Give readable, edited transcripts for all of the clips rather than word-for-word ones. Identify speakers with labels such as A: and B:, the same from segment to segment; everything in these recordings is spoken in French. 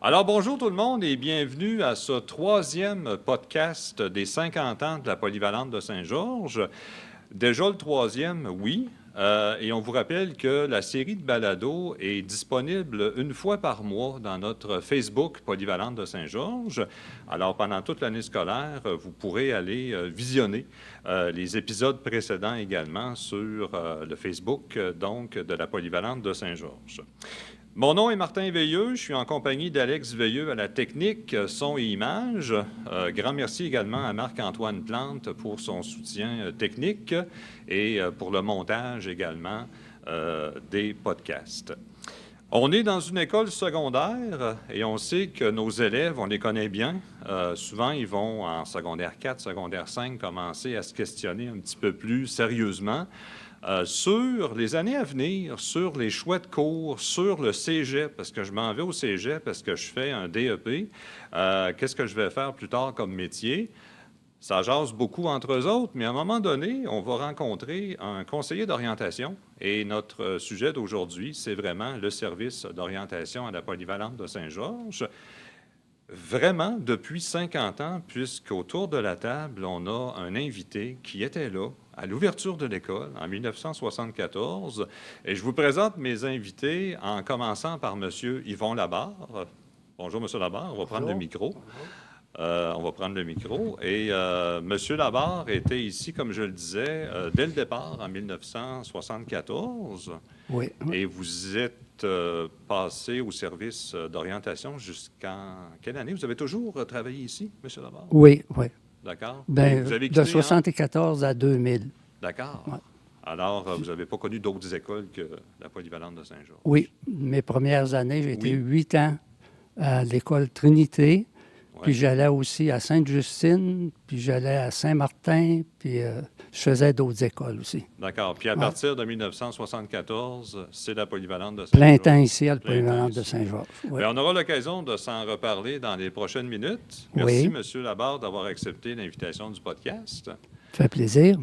A: Alors, bonjour tout le monde et bienvenue à ce troisième podcast des 50 ans de la Polyvalente de Saint-Georges. Déjà le troisième, oui. Et on vous rappelle que la série de balados est disponible une fois par mois dans notre Facebook Polyvalente de Saint-Georges. Alors, pendant toute l'année scolaire, vous pourrez aller visionner les épisodes précédents également sur le Facebook donc de la Polyvalente de Saint-Georges. Mon nom est Martin Veilleux, je suis en compagnie d'Alex Veilleux à la technique, son et images. Grand merci également à Marc-Antoine Plante pour son soutien technique et pour le montage également des podcasts. On est dans une école secondaire et on sait que nos élèves, on les connaît bien. Souvent, ils vont en secondaire 4, secondaire 5 commencer à se questionner un petit peu plus sérieusement sur les années à venir, sur les choix de cours, sur le cégep, parce que je m'en vais au cégep, parce que je fais un DEP. Qu'est-ce que je vais faire plus tard comme métier? Ça jase beaucoup entre eux autres, mais à un moment donné, on va rencontrer un conseiller d'orientation. Et notre sujet d'aujourd'hui, c'est vraiment le service d'orientation à la Polyvalente de Saint-Georges. Vraiment, depuis 50 ans, puisqu'autour de la table, on a un invité qui était là à l'ouverture de l'école en 1974. Et je vous présente mes invités en commençant par M. Yvon Labarre. Bonjour, M. Labarre. On va prendre le micro. On va prendre le micro. Et M. Labarre était ici, comme je le disais, dès le départ, en 1974.
B: Oui.
A: Et vous êtes passé au service d'orientation jusqu'en quelle année? Vous avez toujours travaillé ici, M. Labarre?
B: Oui.
A: D'accord.
B: Ben,
A: vous avez
B: de
A: quitté,
B: 1974 à 2000.
A: D'accord.
B: Ouais.
A: Alors, vous n'avez pas connu d'autres écoles que la Polyvalente de Saint-Georges?
B: Oui. Mes premières années, j'ai été
A: Oui.
B: 8 ans à l'école Trinité.
A: Ouais.
B: Puis j'allais aussi à Sainte-Justine, puis j'allais à Saint-Martin, puis je faisais d'autres écoles aussi.
A: D'accord. Puis à
B: Ouais.
A: partir de 1974, c'est la Polyvalente de
B: Plein
A: Saint-Georges.
B: temps ici à la
A: Plein temps
B: Polyvalente de
A: ici.
B: Saint-Georges. Oui.
A: Bien, on aura l'occasion de s'en reparler dans les prochaines minutes. Merci, M. Labarre, d'avoir accepté l'invitation du podcast.
B: Ça fait plaisir.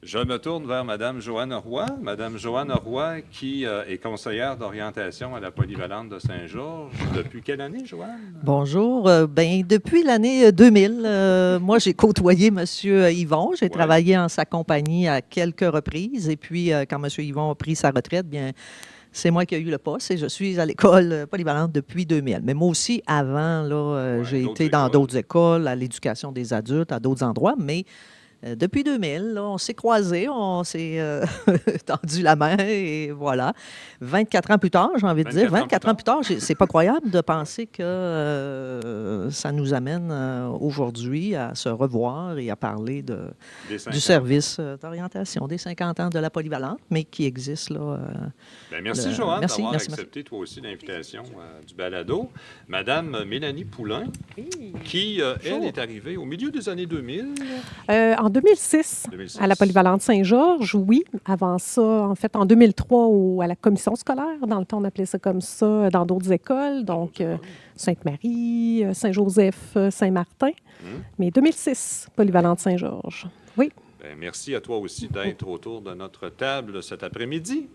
A: Je me tourne vers Mme Joanne Roy. Mme Joanne Roy, qui est conseillère d'orientation à la Polyvalente de Saint-Georges. Depuis quelle année, Joanne?
C: Bonjour. Depuis l'année 2000, moi, j'ai côtoyé M. Yvon. J'ai travaillé en sa compagnie à quelques reprises. Et puis, quand M. Yvon a pris sa retraite, bien, c'est moi qui ai eu le poste et je suis à l'école polyvalente depuis 2000. Mais moi aussi, avant, là, j'ai été dans d'autres écoles, à l'éducation des adultes, à d'autres endroits, mais depuis 2000, là, on s'est croisés, on s'est tendu la main et voilà. 24 ans plus tard, j'ai envie de dire. 24 ans plus tard, c'est pas croyable de penser que ça nous amène aujourd'hui à se revoir et à parler du service d'orientation des 50 ans de la Polyvalente, mais qui existe là.
A: Bien, merci, Joanne, d'avoir accepté toi aussi l'invitation du balado. Madame Mélanie Poulain, qui, elle, est arrivée au milieu des années 2000.
D: En 2006, à la Polyvalente Saint-Georges, oui. Avant ça, en fait, en 2003, à la commission scolaire. Dans le temps, on appelait ça comme ça dans d'autres écoles. Donc, Sainte-Marie, Saint-Joseph, Saint-Martin. Mais 2006, Polyvalente Saint-Georges. Oui.
A: Bien, merci à toi aussi d'être autour de notre table cet après-midi.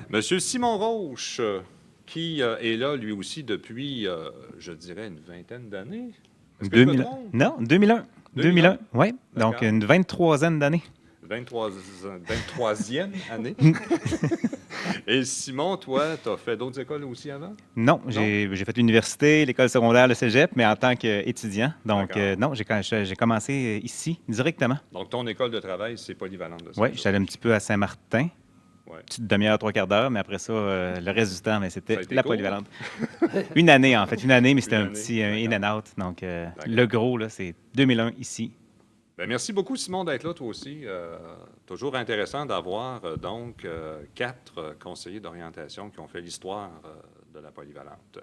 A: Monsieur Simon Roche, qui est là, lui aussi, depuis, je dirais, une vingtaine d'années. Est-ce que je me trompe?
E: Non, 2001. 2001, oui. Donc, une 23aine d'années.
A: 23e année. Et Simon, toi, tu as fait d'autres écoles aussi avant?
E: Non, j'ai fait l'université, l'école secondaire, le cégep, mais en tant qu'étudiant. Donc, non, j'ai commencé ici, directement.
A: Donc, ton école de travail, c'est Polyvalente de Saint-Georges?
E: Oui, je suis allé un petit peu à Saint-Martin.
A: Ouais.
E: Petite demi-heure, 3/4 d'heure, mais après ça, le reste du temps, mais c'était la Polyvalente. Une année, en fait. Une année, mais c'était un petit in and out. Donc, le gros, là, c'est 2001 ici.
A: Bien, merci beaucoup, Simon, d'être là, toi aussi. Toujours intéressant d'avoir, donc, 4 conseillers d'orientation qui ont fait l'histoire de la Polyvalente.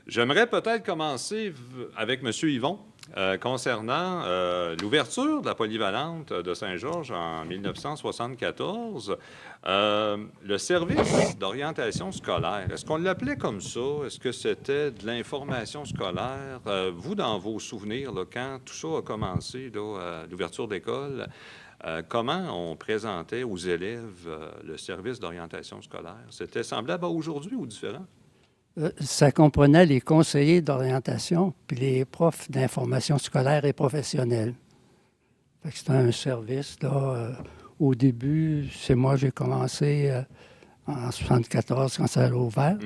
A: J'aimerais peut-être commencer avec M. Yvon concernant l'ouverture de la Polyvalente de Saint-Georges en 1974. Le service d'orientation scolaire, est-ce qu'on l'appelait comme ça? Est-ce que c'était de l'information scolaire? Vous, dans vos souvenirs, là, quand tout ça a commencé, là, à l'ouverture d'école, comment on présentait aux élèves le service d'orientation scolaire? C'était semblable à aujourd'hui ou différent?
B: Ça comprenait les conseillers d'orientation puis les profs d'information scolaire et professionnelle. Fait que c'était un service, là. Au début, c'est moi, j'ai commencé en 1974 quand ça a ouvert.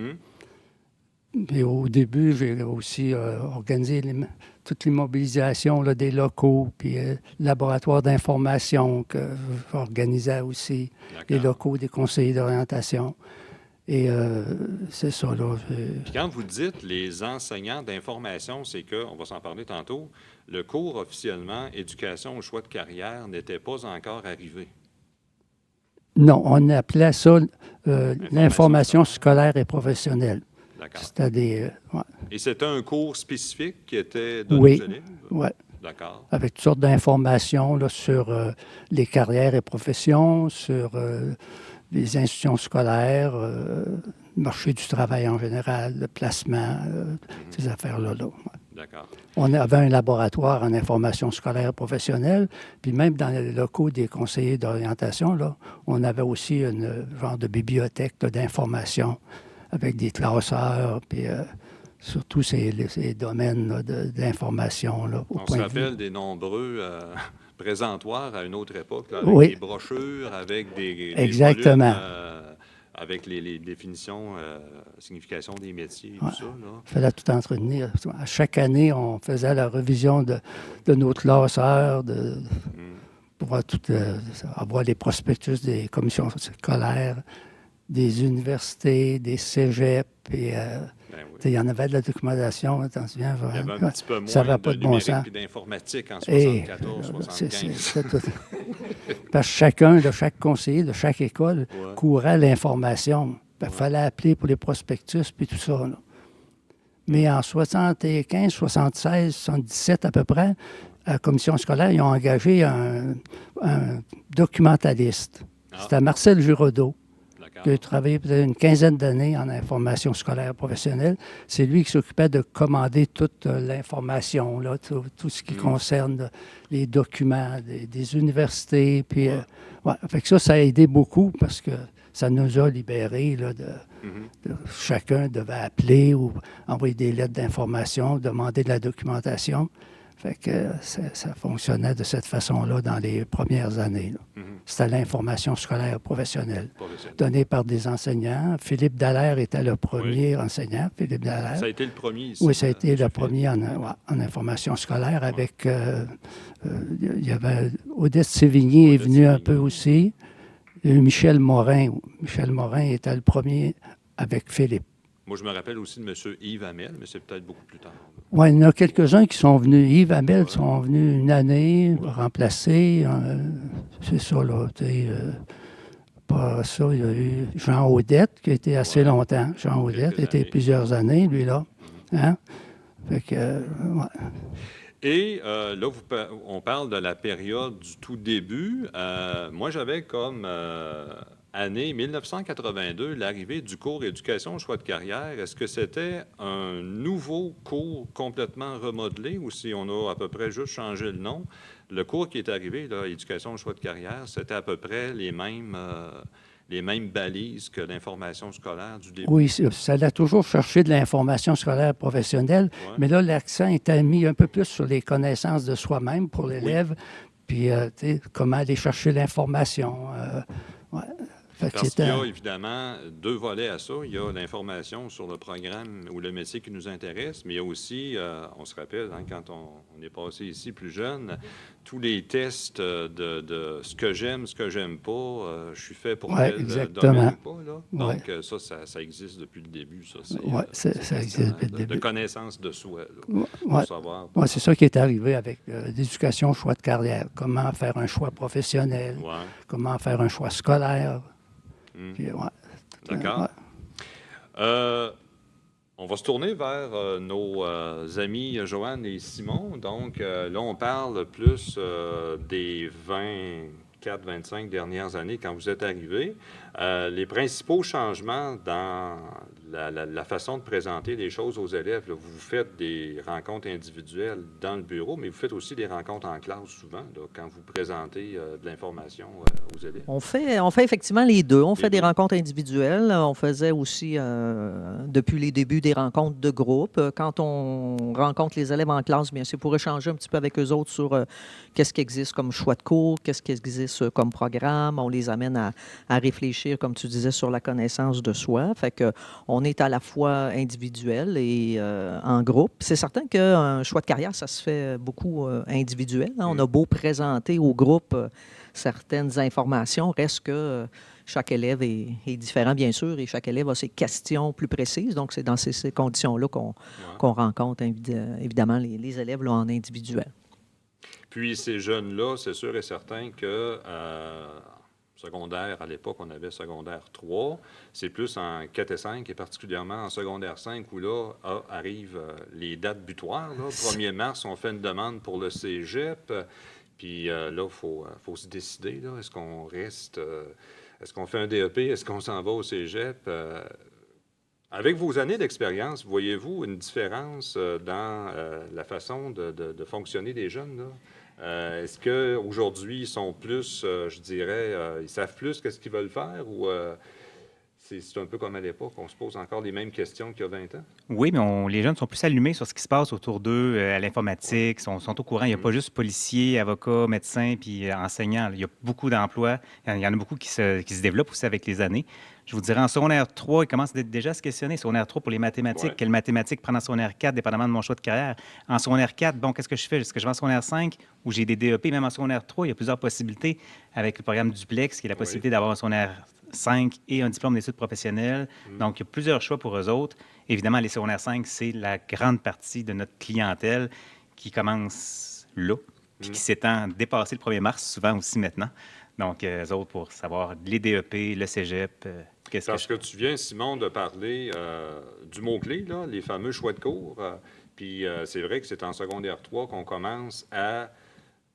B: Et au début, j'ai aussi organisé toute l'immobilisation là, des locaux, puis le laboratoire d'information que j'organisais aussi, les locaux des conseillers d'orientation. Et c'est ça, là.
A: Puis quand vous dites les enseignants d'information, c'est que, on va s'en parler tantôt, le cours officiellement éducation au choix de carrière n'était pas encore arrivé.
B: Non, on appelait ça l'information scolaire et professionnelle.
A: D'accord.
B: C'était des... ouais.
A: Et c'était un cours spécifique qui était donné aux élèves?
B: Oui.
A: D'accord.
B: Avec toutes sortes d'informations là, sur les carrières et professions, sur les institutions scolaires, le marché du travail en général, le placement, ces affaires-là. Ouais.
A: D'accord.
B: On avait un laboratoire en information scolaire et professionnelle, puis même dans les locaux des conseillers d'orientation, là, on avait aussi une genre de bibliothèque là, d'information avec des classeurs, puis surtout ces domaines là, d'information. Là,
A: On se rappelle des nombreux présentoirs à une autre époque, là, avec
B: oui.
A: des brochures, avec des
B: exactement.
A: volumes, avec les définitions, signification des métiers et
B: ouais.
A: tout ça.
B: Il fallait tout entretenir. À chaque année, on faisait la révision de nos classeurs, pour avoir les prospectus des commissions scolaires, des universités, des cégeps, et il y en avait de la documentation, t'en souviens?
A: Il y avait un petit peu moins
B: ça
A: de
B: pas de bon
A: numérique
B: sens.
A: et d'informatique en 74, 75.
B: Parce que chaque conseiller de chaque école courait l'information. Il fallait appeler pour les prospectus, puis tout ça. Là. Mais en 75, 76, 77 à peu près, à la commission scolaire, ils ont engagé un documentaliste. C'était Marcel Giraudot, qui a travaillé peut-être une quinzaine d'années en information scolaire professionnelle. C'est lui qui s'occupait de commander toute l'information, là, tout ce qui concerne les documents des universités. Puis, fait que ça a aidé beaucoup parce que ça nous a libérés là, chacun devait appeler ou envoyer des lettres d'information, demander de la documentation. Fait que ça fonctionnait de cette façon-là dans les premières années. C'était l'information scolaire professionnelle, donnée par des enseignants. Philippe Dallaire était le premier enseignant, Philippe Dallaire.
A: Ça a été le premier ici.
B: Oui, ça a été le premier en information scolaire avec... il y avait Odette Sévigny est venu un peu aussi. Il y a eu Michel Morin. Michel Morin était le premier avec Philippe.
A: Moi, je me rappelle aussi de M. Yves Hamel, mais c'est peut-être beaucoup plus tard.
B: Oui, il y en a quelques-uns qui sont venus. Yves Hamel sont venus une année remplacer. C'est ça, là. Pas ça, il y a eu Jean Audette, qui a été assez longtemps. Jean Audette a été plusieurs années, lui, là. Hein? Fait que,
A: Et là, on parle de la période du tout début. Moi, j'avais comme année 1982 l'arrivée du cours éducation au choix de carrière. Est-ce que c'était un nouveau cours complètement remodelé ou si on a à peu près juste changé le nom? Le cours qui est arrivé, là, éducation au choix de carrière, c'était à peu près les mêmes balises que l'information scolaire du début?
B: Oui, ça a toujours cherché de l'information scolaire professionnelle, mais là, l'accent était mis un peu plus sur les connaissances de soi-même pour l'élève, puis comment aller chercher l'information.
A: Parce qu'il y a évidemment deux volets à ça. Il y a l'information sur le programme ou le métier qui nous intéresse, mais il y a aussi, on se rappelle, quand on est passé ici plus jeune, tous les tests de ce que j'aime, ce que j'aime pas, je suis fait pour tel domaine ou pas. Là. Donc, ça existe depuis le début. Ça
B: existe depuis le début.
A: De connaissance de soi, là, pour savoir.
B: Oui, c'est ça qui est arrivé avec l'éducation, choix de carrière. Comment faire un choix professionnel, comment faire un choix scolaire. Puis,
A: d'accord. On va se tourner vers nos amis Joanne et Simon. Donc, là, on parle plus des 24-25 dernières années quand vous êtes arrivés. Les principaux changements dans la façon de présenter les choses aux élèves, là, vous faites des rencontres individuelles dans le bureau, mais vous faites aussi des rencontres en classe souvent, là, quand vous présentez de l'information aux élèves.
C: On fait effectivement les deux. On fait des rencontres individuelles. On faisait aussi, depuis les débuts, des rencontres de groupe. Quand on rencontre les élèves en classe, bien c'est pour échanger un petit peu avec eux autres sur qu'est-ce qui existe comme choix de cours, qu'est-ce qui existe comme programme. On les amène à réfléchir, comme tu disais, sur la connaissance de soi. Fait que on est à la fois individuel et en groupe. C'est certain qu'un choix de carrière, ça se fait beaucoup individuel. Hein. On a beau présenter au groupe certaines informations, reste que chaque élève est différent, bien sûr, et chaque élève a ses questions plus précises. Donc, c'est dans ces conditions-là qu'on rencontre évidemment les élèves là, en individuel.
A: Puis, ces jeunes-là, c'est sûr et certain que secondaire, à l'époque, on avait secondaire 3. C'est plus en 4 et 5, et particulièrement en secondaire 5, où là arrivent les dates butoirs. Là. 1er mars, on fait une demande pour le cégep. Puis là, il faut se décider. Là. Est-ce qu'on reste... est-ce qu'on fait un DEP? Est-ce qu'on s'en va au cégep? Avec vos années d'expérience, voyez-vous une différence dans la façon de fonctionner des jeunes, là? Est-ce qu'aujourd'hui, ils sont plus, je dirais, ils savent plus qu'est-ce qu'ils veulent faire ou c'est un peu comme à l'époque, on se pose encore les mêmes questions qu'il y a 20 ans?
E: Oui, mais les jeunes sont plus allumés sur ce qui se passe autour d'eux, à l'informatique, sont au courant. Il n'y a pas juste policiers, avocats, médecins, puis enseignants. Il y a beaucoup d'emplois. Il y en a beaucoup qui se développent aussi avec les années. Je vous dirais, en secondaire 3, ils commencent déjà à se questionner. Secondaire 3 pour les mathématiques. Quelle mathématiques prendre en secondaire 4, dépendamment de mon choix de carrière? En secondaire 4, bon, qu'est-ce que je fais? Est-ce que je vais en secondaire 5 où j'ai des DEP? Même en secondaire 3, il y a plusieurs possibilités avec le programme Duplex, qui est la possibilité d'avoir un secondaire 5 et un diplôme d'études professionnelles. Donc, il y a plusieurs choix pour eux autres. Évidemment, les secondaires 5, c'est la grande partie de notre clientèle qui commence là, puis qui s'étend dépassé le 1er mars, souvent aussi maintenant. Donc, eux autres, pour savoir les DEP, le cégep,
A: Parce que tu viens, Simon, de parler du mot-clé, là, les fameux choix de cours. Puis c'est vrai que c'est en secondaire 3 qu'on commence à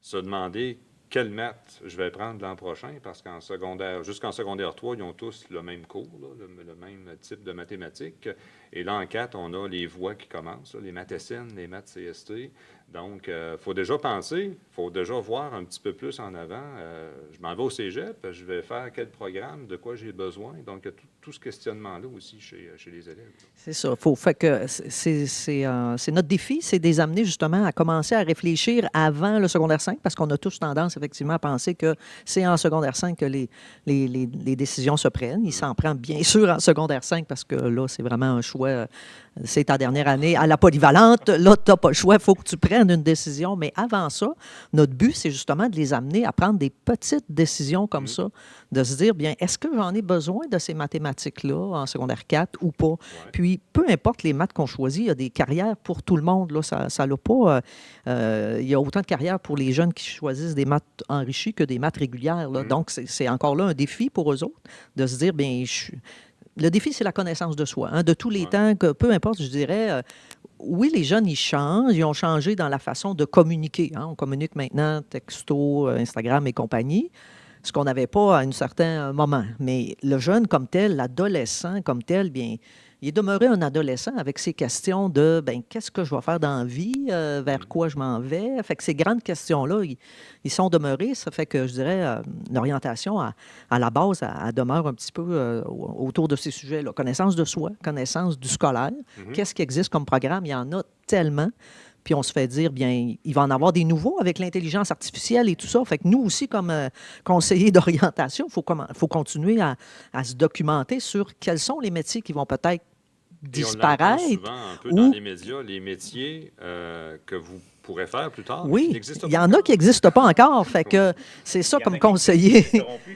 A: se demander quelle maths je vais prendre l'an prochain, parce qu'en secondaire, jusqu'en secondaire 3, ils ont tous le même cours, là, le même type de mathématiques. Et là, en 4, on a les voies qui commencent, là, les maths SN, les maths CST. Donc, il faut déjà penser, il faut déjà voir un petit peu plus en avant. Je m'en vais au cégep, je vais faire quel programme, de quoi j'ai besoin. Donc, il y a tout ce questionnement-là aussi chez les élèves.
C: C'est ça. Fait que c'est notre défi, c'est de les amener justement à commencer à réfléchir avant le secondaire 5, parce qu'on a tous tendance effectivement à penser que c'est en secondaire 5 que les décisions se prennent. Ils s'en prennent bien sûr en secondaire 5 parce que là, c'est vraiment un choix. C'est ta dernière année à la polyvalente. Là, tu n'as pas le choix, il faut que tu prennes une décision. Mais avant ça, notre but, c'est justement de les amener à prendre des petites décisions comme ça, de se dire, bien, est-ce que j'en ai besoin de ces mathématiques-là en secondaire 4 ou pas? Puis, peu importe les maths qu'on choisit, il y a des carrières pour tout le monde. Là, ça l'a pas... il y a autant de carrières pour les jeunes qui choisissent des maths enrichies que des maths régulières. Là. Donc, c'est encore là un défi pour eux autres de se dire, bien, le défi, c'est la connaissance de soi. Hein, de tous les temps, que peu importe, je dirais, oui, les jeunes, ils changent. Ils ont changé dans la façon de communiquer. Hein. On communique maintenant texto, Instagram et compagnie, ce qu'on n'avait pas à un certain moment. Mais le jeune comme tel, l'adolescent comme tel, bien, il est demeuré un adolescent avec ses questions de, bien, qu'est-ce que je vais faire dans la vie, vers quoi je m'en vais. Fait que ces grandes questions-là, ils sont demeurés. Ça fait que, je dirais, l'orientation, à la base, elle demeure un petit peu autour de ces sujets-là. Connaissance de soi, connaissance du scolaire. Qu'est-ce qui existe comme programme? Il y en a tellement. Puis on se fait dire, bien, il va en avoir des nouveaux avec l'intelligence artificielle et tout ça. Fait que nous aussi, comme conseillers d'orientation, il faut continuer à se documenter sur quels sont les métiers qui vont peut-être disparaître.
A: Et on souvent un peu dans les médias, les métiers que vous pourrez faire plus tard.
C: Oui, il y en a qui n'existent pas encore. Fait que c'est ça comme conseiller.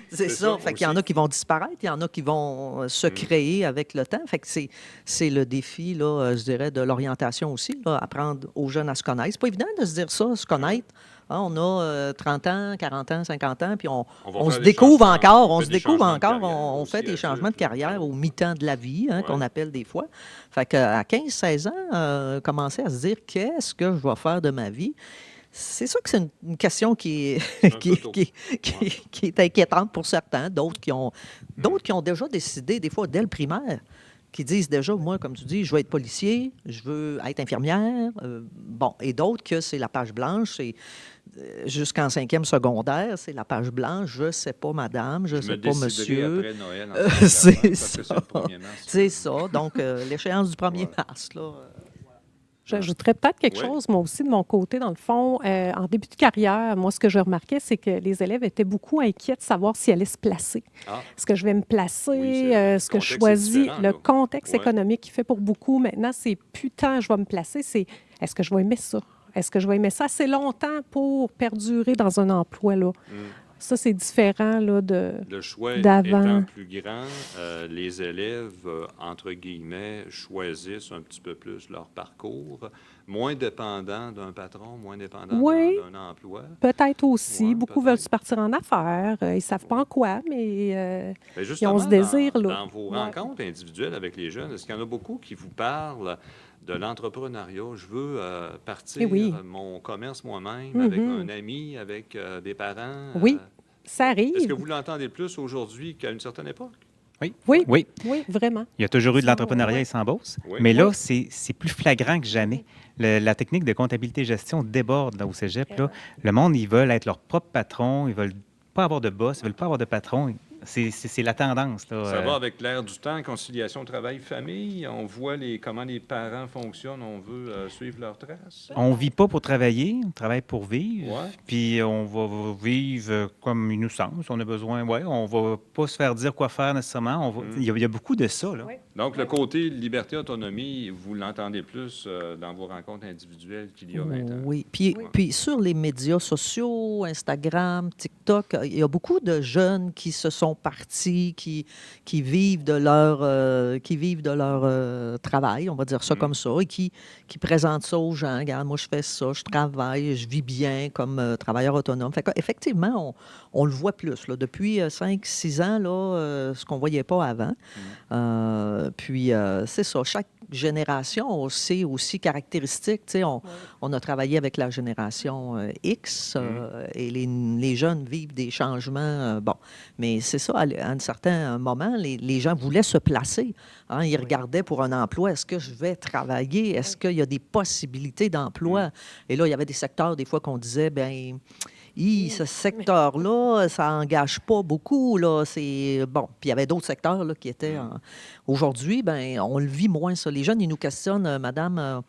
C: C'est ça. Fait qu'il y en a qui vont disparaître, il y en a qui vont se créer avec le temps. Fait que c'est le défi, là, je dirais, de l'orientation aussi, là, apprendre aux jeunes à se connaître. C'est pas évident de se dire ça, se connaître. Hein, on a 30 ans, 40 ans, 50 ans, puis on se découvre encore, on fait des changements de carrière au mi-temps de la vie, hein, qu'on appelle des fois. Fait qu'à 15-16 ans, commencer à se dire, qu'est-ce que je vais faire de ma vie? C'est sûr que c'est une question qui est,
A: Un
C: qui,
A: peu tôt.
C: qui est inquiétante pour certains, d'autres qui ont déjà décidé, des fois dès le primaire, qui disent déjà, moi, comme tu dis, je veux être policier, je veux être infirmière. Bon, et d'autres que c'est la page blanche, c'est jusqu'en 5e secondaire, c'est la page blanche, je ne sais pas, madame, je ne
A: Je
C: sais
A: me
C: pas,
A: déciderai
C: monsieur.
A: après Noël. En tant
C: C'est
A: qu'enfant, parce que
C: ça.
A: c'est le 1er mars.
C: C'est ça. Donc, l'échéance du 1er
A: Ouais.
C: mars, là.
D: J'ajouterais peut-être quelque
A: Oui.
D: chose, moi aussi, de mon côté, dans le fond. En début de carrière, moi, ce que je remarquais, c'est que les élèves étaient beaucoup inquiets de savoir s'ils allaient se placer.
A: Ah,
D: Est-ce que je vais me placer?
A: Oui, c'est-
D: Ce que je
A: le contexte est
D: choisis?
A: différent,
D: Le
A: là.
D: contexte
A: Ouais.
D: économique qui fait pour beaucoup, maintenant, c'est plus tant je vais me placer, c'est est-ce que je vais aimer ça? Est-ce que je vais aimer ça assez longtemps pour perdurer dans un emploi, là? Ça, c'est différent, là,
A: le choix
D: d'avant.
A: étant plus grand, les élèves, entre guillemets, choisissent un petit peu plus leur parcours, moins dépendant d'un patron, moins dépendant
D: Oui.
A: d'un emploi.
D: Peut-être aussi.
A: Ouais,
D: Beaucoup
A: peut-être.
D: veulent se partir en affaires. Ils ne savent pas en quoi, mais
A: Ben,
D: ils
A: justement,
D: ont ce désir-là.
A: dans vos
D: Ouais.
A: rencontres individuelles avec les jeunes, est-ce qu'il y en a beaucoup qui vous parlent de l'entrepreneuriat? Je veux partir
D: Eh oui.
A: mon commerce moi-même avec
D: Mhm.
A: un ami, avec des parents.
D: Oui, ça arrive.
A: Est-ce que vous l'entendez plus aujourd'hui qu'à une certaine époque?
E: Oui.
D: Oui.
E: Oui.
D: Oui, vraiment.
E: Il y a toujours eu de
D: Ça,
E: l'entrepreneuriat
D: ouais.
E: ici en Beauce,
A: Oui.
E: mais là,
D: Oui.
E: c'est plus flagrant que jamais. La technique de comptabilité-gestion déborde là, au cégep. Là. Le monde, ils veulent être leur propre patron, ils veulent pas avoir de boss, ils veulent pas avoir de patron. C'est la tendance. Là.
A: Ça va avec l'ère du temps, conciliation travail-famille. On voit comment les parents fonctionnent. On veut suivre leurs traces.
E: On vit pas pour travailler, on travaille pour vivre.
A: Ouais.
E: Puis on va vivre comme il nous semble. Si on a besoin, on va pas se faire dire quoi faire nécessairement. Il y a beaucoup de ça. Là.
D: Oui.
A: Donc, le côté liberté-autonomie, vous l'entendez plus dans vos rencontres individuelles qu'il y a 20 ans.
C: Oui. Puis sur les médias sociaux, Instagram, TikTok, il y a beaucoup de jeunes qui se sont partis, qui vivent de leur travail, on va dire ça comme ça, et qui présentent ça aux gens. Regarde, moi, je fais ça, je travaille, je vis bien comme travailleur autonome. Fait qu'effectivement, on le voit plus. Là, depuis 5-6 ans, là, ce qu'on ne voyait pas avant. Puis, c'est ça. Chaque génération a ses aussi caractéristiques. Tu sais, on a travaillé avec la génération X et les jeunes vivent des changements. Bon, mais c'est ça, à un certain moment, les gens voulaient se placer. Hein, ils regardaient pour un emploi. Est-ce que je vais travailler? Est-ce qu'il y a des possibilités d'emploi? Et là, il y avait des secteurs, des fois, qu'on disait, bien... ce secteur-là, ça n'engage pas beaucoup. Là. C'est bon. Puis il y avait d'autres secteurs là, qui étaient... Aujourd'hui, ben, on le vit moins, ça. Les jeunes, ils nous questionnent, Madame,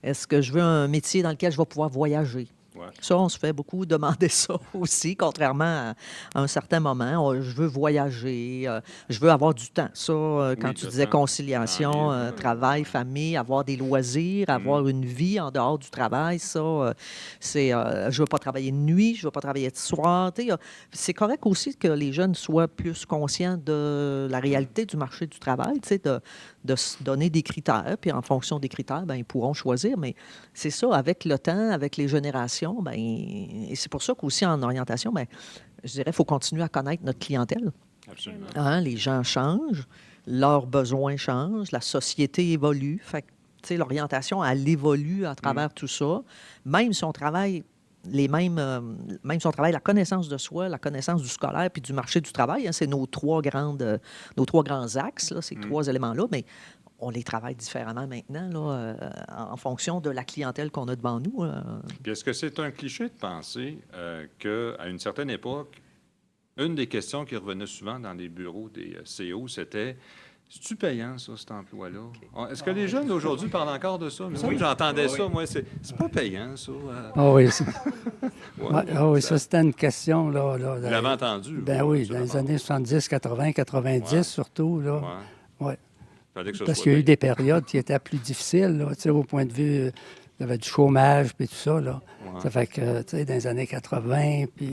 C: est-ce que je veux un métier dans lequel je vais pouvoir voyager?
A: Ouais.
C: Ça, on se fait beaucoup demander ça aussi, contrairement à un certain moment. Je veux voyager, je veux avoir du temps. Ça, quand
A: Oui,
C: tu
A: le
C: disais
A: temps.
C: conciliation,
A: Dans les-
C: travail, famille, avoir des loisirs, avoir une vie en dehors du travail, ça, c'est... je veux pas travailler de nuit, je veux pas travailler de soir. Tu sais, c'est correct aussi que les jeunes soient plus conscients de la réalité du marché du travail, tu sais, de se donner des critères, puis en fonction des critères, ben, ils pourront choisir. Mais c'est ça, avec le temps, avec les générations, ben, et c'est pour ça qu'aussi en orientation, ben, je dirais qu'il faut continuer à connaître notre clientèle.
A: Absolument.
C: Hein, les gens changent, leurs besoins changent, la société évolue. Fait que, tu sais, l'orientation, elle évolue à travers tout ça. Même si on travaille même si on travaille la connaissance de soi, la connaissance du scolaire puis du marché du travail, hein, c'est nos trois grands axes, là, ces trois éléments-là, mais on les travaille différemment maintenant là, en fonction de la clientèle qu'on a devant nous.
A: Puis est-ce que c'est un cliché de penser qu'à une certaine époque, une des questions qui revenait souvent dans les bureaux des CO, c'était c'est-tu payant, ça, cet emploi-là? Est-ce que les jeunes d'aujourd'hui parlent encore de ça? Il me semble que j'entendais ça, moi. C'est pas payant, ça.
B: Ah oui,
A: Ouais.
B: oui, ça, c'était une question. Là,
A: Vous l'avez entendu?
B: Ben
A: vous,
B: oui,
A: ça,
B: dans les
A: d'abord.
B: années 70, 80, 90
A: Ouais.
B: surtout. Là.
A: Ouais.
B: Ouais.
A: Fallait que ce
B: Parce
A: soit
B: qu'il y a eu
A: payant.
B: des périodes qui étaient plus difficiles, là, tu sais, au point de vue, il y avait du chômage puis tout ça. Là.
A: Ouais.
B: Ça fait que, tu sais, dans les années 80, puis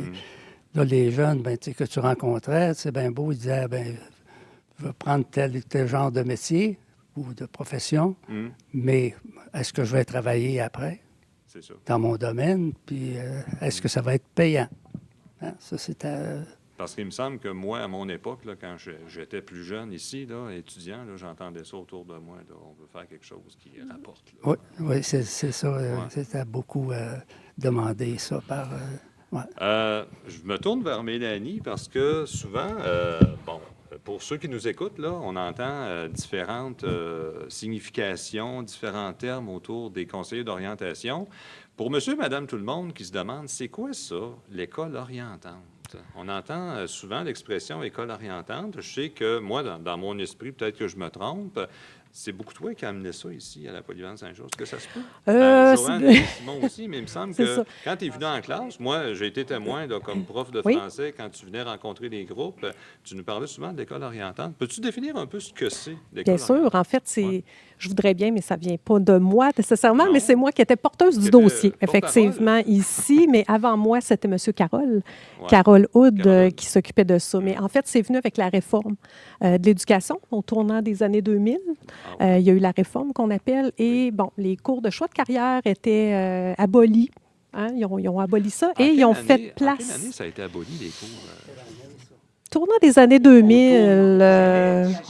B: là, les jeunes, ben, tu sais, que tu rencontrais, c'est bien beau, ils disaient, ben, je veux prendre tel ou tel genre de métier ou de profession, mais est-ce que je vais travailler après
A: C'est ça.
B: dans mon domaine, puis est-ce que ça va être payant? Hein, ça, c'était
A: Parce qu'il me semble que moi, à mon époque, là, quand j'étais plus jeune ici, là, étudiant, là, j'entendais ça autour de moi. Là, on veut faire quelque chose qui rapporte. Là.
B: Oui, c'est ça.
A: Ouais.
B: C'était beaucoup demandé, ça, par... ouais.
A: Je me tourne vers Mélanie parce que souvent, pour ceux qui nous écoutent, là, on entend différentes significations, différents termes autour des conseillers d'orientation. Pour monsieur, madame, tout le monde qui se demande, c'est quoi ça, l'école orientante? On entend souvent l'expression école orientante. Je sais que moi, dans mon esprit, peut-être que je me trompe, c'est beaucoup toi qui as amené ça ici à la Polyvalente Saint-Georges. Est-ce que ça se peut? Joanne et Simon aussi, mais il me semble que
D: ça.
A: quand tu es venu en classe, moi, j'ai été témoin là, comme prof de
D: Oui.
A: français, quand tu venais rencontrer des groupes, tu nous parlais souvent de l'école orientante. Peux-tu définir un peu ce que c'est, l'école
D: Bien sûr.
A: orientante?
D: En fait,
A: Ouais.
D: je voudrais bien, mais ça ne vient pas de moi nécessairement,
A: Non.
D: mais c'est moi qui étais porteuse
A: Qui
D: du
A: était
D: dossier,
A: porte-parole.
D: effectivement, ici. Mais avant moi, c'était M. Carole,
A: Ouais.
D: Carole Hood,
A: Carole Hood.
D: qui s'occupait de ça. Mais en fait, c'est venu avec la réforme de l'éducation au tournant des années 2000.
A: Ah oui.
D: Il y a eu la réforme qu'on appelle. Et bon, les cours de choix de carrière étaient abolis. Hein, ils ont aboli ça
A: En
D: et ils
A: quelle
D: ont
A: année-
D: fait
A: En quelle
D: place.
A: année ça a été aboli, les cours?
D: Tournant des années 2000.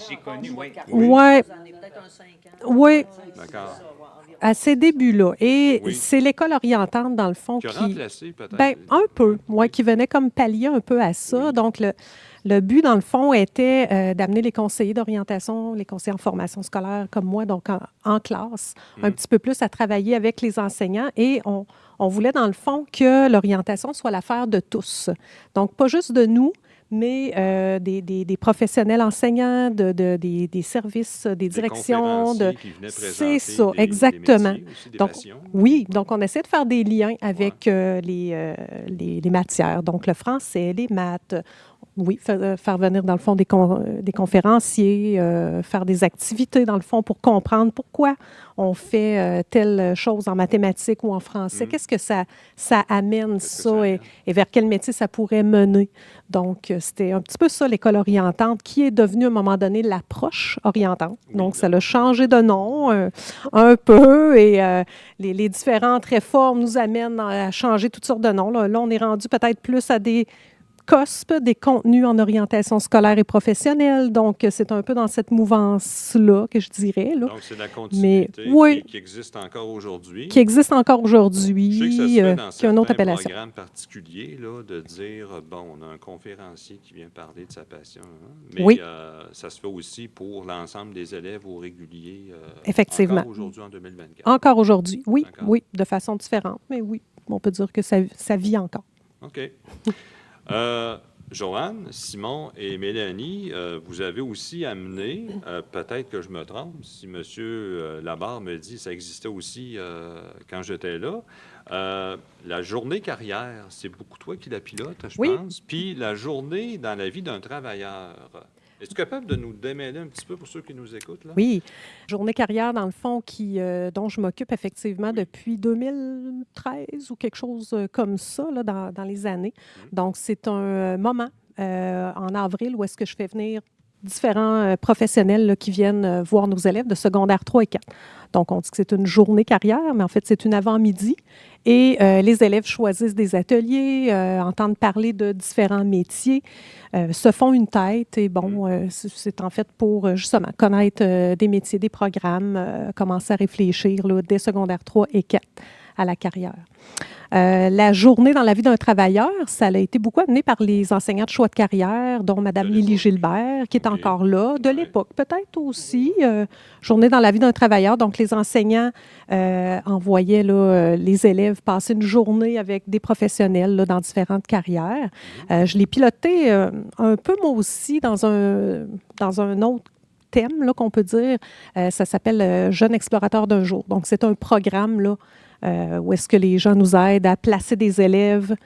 E: J'ai connu, oui.
D: Ouais, oui,
A: D'accord.
D: à ces débuts-là. Et
A: Oui.
D: c'est l'école orientante, dans le fond,
A: Qui a
D: qui...
A: remplacé, peut-être?
D: Ben, un peu, moi, qui venait comme pallier un peu à ça.
A: Oui.
D: Donc, le but, dans le fond, était d'amener les conseillers d'orientation, les conseillers en formation scolaire comme moi, donc en classe, un petit peu plus à travailler avec les enseignants. Et on voulait, dans le fond, que l'orientation soit l'affaire de tous. Donc, pas juste de nous, mais des professionnels enseignants, des services, des directions.
A: Conférenciers qui venaient
D: C'est
A: présenter
D: ça,
A: des
D: exactement.
A: métiers aussi, des
D: Donc,
A: passions.
D: oui, donc on essaie de faire des liens avec les matières, donc le français, les maths. Oui, faire venir, dans le fond, des conférenciers, faire des activités, dans le fond, pour comprendre pourquoi on fait telle chose en mathématiques ou en français. Qu'est-ce que ça amène,
A: Qu'est-ce que
D: ça,
A: ça amène?
D: et vers quel métier ça pourrait mener. Donc, c'était un petit peu ça, l'école orientante, qui est devenue, à un moment donné, l'approche orientante.
A: Oui,
D: Donc, ça a changé de nom un peu, et les différentes réformes nous amènent à changer toutes sortes de noms. Là, on est rendu peut-être plus à des COSP, des contenus en orientation scolaire et professionnelle. Donc, c'est un peu dans cette mouvance-là que je dirais. Là,
A: Donc, c'est la continuité
D: oui.
A: qui existe encore aujourd'hui.
D: Qui existe encore
A: Je sais que ça
D: aujourd'hui,
A: se fait dans
D: qui a une autre
A: certains
D: appellation.
A: programmes particuliers, là, de dire, bon, on a un conférencier qui vient parler de sa passion. Hein, mais
D: Oui.
A: Ça se fait aussi pour l'ensemble des élèves au régulier.
D: Effectivement.
A: Encore aujourd'hui, en 2024.
D: Encore aujourd'hui, oui,
A: D'accord.
D: oui, de façon différente. Mais oui, on peut dire que ça vit encore.
A: OK. Joanne, Simon et Mélanie, vous avez aussi amené, peut-être que je me trompe, si M. Labarre me dit que ça existait aussi quand j'étais là, la journée carrière, c'est beaucoup toi qui la pilote, je
D: Oui.
A: pense. Puis la journée dans la vie d'un travailleur. Es-tu capable de nous démêler un petit peu pour ceux qui nous écoutent? Là?
D: Oui, journée carrière, dans le fond, dont je m'occupe effectivement
A: Oui.
D: depuis 2013 ou quelque chose comme ça, là, dans les années. Donc, c'est un moment en avril où est-ce que je fais venir différents professionnels là, qui viennent voir nos élèves de secondaire 3 et 4. Donc, on dit que c'est une journée carrière, mais en fait, c'est une avant-midi. Et les élèves choisissent des ateliers, entendent parler de différents métiers, se font une tête. Et bon, c'est en fait pour justement connaître des métiers, des programmes, commencer à réfléchir là, dès secondaire 3 et 4 à la carrière. La journée dans la vie d'un travailleur, ça a été beaucoup amené par les enseignants de choix de carrière, dont Mme
A: De
D: Lily
A: l'époque.
D: Gilbert, qui est
A: OK.
D: encore là, de
A: Ouais.
D: l'époque peut-être aussi. Journée dans la vie d'un travailleur, donc les enseignants envoyaient là, les élèves passer une journée avec des professionnels là, dans différentes carrières. Je l'ai piloté un peu moi aussi dans un autre thème là, qu'on peut dire. Ça s'appelle Jeune explorateur d'un jour. Donc, c'est un programme là, où est-ce que les gens nous aident à placer des élèves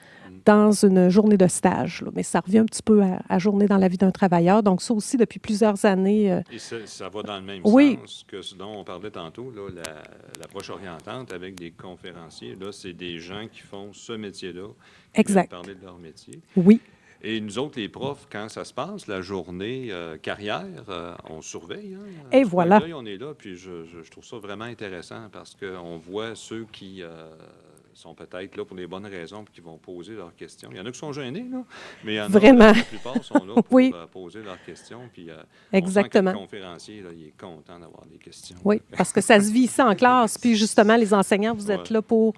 D: dans une journée de stage. Là. Mais ça revient un petit peu à journée dans la vie d'un travailleur. Donc, ça aussi, depuis plusieurs années.
A: Et ça va dans le même
D: Oui.
A: sens que ce dont on parlait tantôt, là, l'approche orientante avec des conférenciers. Là, c'est des gens qui font ce métier-là, qui
D: Exact.
A: viennent parler de leur métier.
D: Oui,
A: Et nous autres, les profs, quand ça se passe, la journée carrière, on surveille. Hein,
D: Et
A: du
D: voilà.
A: coin de l'œil, on est là, puis je trouve ça vraiment intéressant parce qu'on voit ceux qui sont peut-être là pour les bonnes raisons et qui vont poser leurs questions. Il y en a qui sont gênés, là, mais il y en a,
D: Vraiment.
A: la plupart sont là pour
D: Oui.
A: poser leurs questions. Puis,
D: Exactement.
A: on sent que le conférencier, là, il est content d'avoir des questions.
D: Oui, parce que ça se vit ici en classe. Puis justement, les enseignants, vous êtes là pour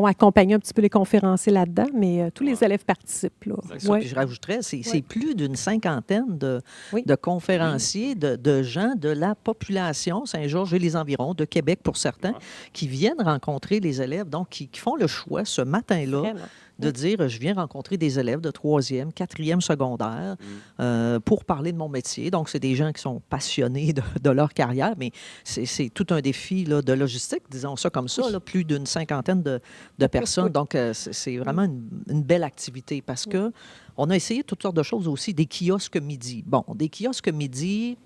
D: accompagner un petit peu les conférenciers là-dedans, mais tous les élèves participent. Là.
C: Ça, puis je rajouterais, c'est plus d'une cinquantaine de conférenciers, de gens de la population Saint-Georges et les environs, de Québec pour certains, qui viennent rencontrer les élèves, donc qui font le choix ce matin-là
D: Vraiment.
C: de dire, je viens rencontrer des élèves de 3e, 4e secondaire pour parler de mon métier. Donc, c'est des gens qui sont passionnés de leur carrière, mais c'est tout un défi là, de logistique, disons ça comme ça, là, plus d'une cinquantaine de personnes. Donc, c'est vraiment une belle activité parce que on a essayé toutes sortes de choses aussi, des kiosques midi. Bon, des kiosques midi...